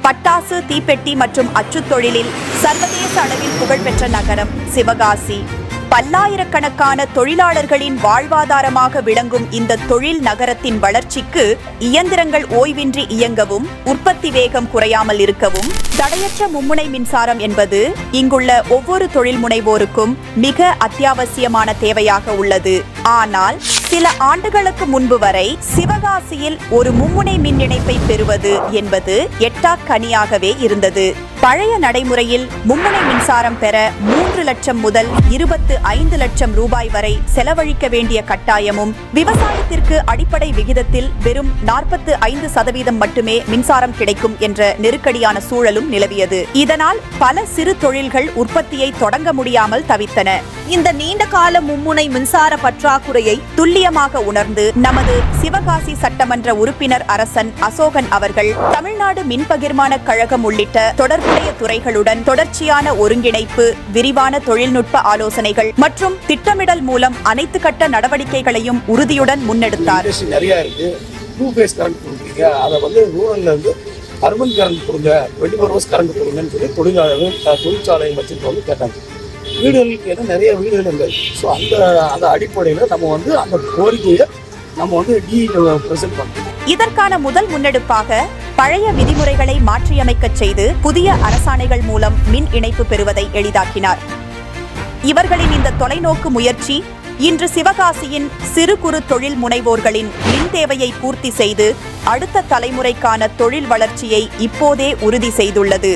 பட்டாசு, தீப்பெட்டி மற்றும் அச்சுத் தொழிலில் சர்வதேச அளவில் புகழ்பெற்ற நகரம் சிவகாசி. பல்லாயிரக்கணக்கான தொழிலாளர்களின் வாழ்வாதாரமாக விளங்கும் இந்த தொழில் நகரத்தின் வளர்ச்சிக்கு இயந்திரங்கள் ஓய்வின்றி இயங்கவும், உற்பத்தி வேகம் குறையாமல் இருக்கவும் தடையற்ற மும்முனை மின்சாரம் என்பது இங்குள்ள ஒவ்வொரு தொழில் முனைவோருக்கும் மிக அத்தியாவசியமான தேவையாக உள்ளது. ஆனால் சில ஆண்டுகளுக்கு முன்பு வரை சிவகாசியில் ஒரு மும்முனை மின் இணைப்பை பெறுவது என்பது எட்டாக்கனியாகவே இருந்தது. பழைய நடைமுறையில் மும்முனை மின்சாரம் பெற 3 லட்சம் முதல் 25 லட்சம் ரூபாய் வரை செலவழிக்க வேண்டிய கட்டாயமும், விவசாயத்திற்கு அடிப்படை விகிதத்தில் வெறும் 45% மட்டுமே மின்சாரம் கிடைக்கும் என்ற நெருக்கடியான சூழலும் நிலவியது. இதனால் பல சிறு தொழில்கள் உற்பத்தியை தொடங்க முடியாமல் தவித்தன. இந்த நீண்ட கால மும்முனை மின்சார பற்றாக்குறையை துல்லியமாக உணர்ந்து நமது சிவகாசி சட்டமன்ற உறுப்பினர் அரசன் அசோகன் அவர்கள் தமிழ்நாடு மின் பகிர்மான கழகம் உள்ளிட்ட தொடர்புடைய துறைகளுடன் தொடர்ச்சியான ஒருங்கிணைப்பு, விரிவான தொழில்நுட்ப ஆலோசனைகள் மற்றும் திட்டமிடல் மூலம் அனைத்து கட்ட நடவடிக்கைகளையும் உறுதியுடன் முன்னெடுத்தார். அர்பன் கரண்ட் கொடுங்க, 24 ஹவர்ஸ் கரண்ட் கொடுங்கன்னு சொல்லி தொழிற்சாலை வச்சுட்டு கேட்டாங்க. வீடுகளுக்கு ஏன்னா நிறைய வீடுகள் இல்லை. ஸோ அந்த அடிப்படையில் நம்ம அந்த கோரிக்கையை நம்ம ப்ரெசென்ட் பண்ணோம். இதற்கான முதல் முன்னெடுப்பாக பழைய விதிமுறைகளை மாற்றியமைக்க செய்து புதிய அரசாணைகள் மூலம் மின் இணைப்பு பெறுவதை எளிதாக்கினார். இவர்களின் இந்த தொலைநோக்கு முயற்சி இன்று சிவகாசியின் சிறு குறு தொழில் முனைவோர்களின் மின் தேவையை பூர்த்தி செய்து அடுத்த தலைமுறைக்கான தொழில் வளர்ச்சியை இப்போதே உறுதி செய்துள்ளது.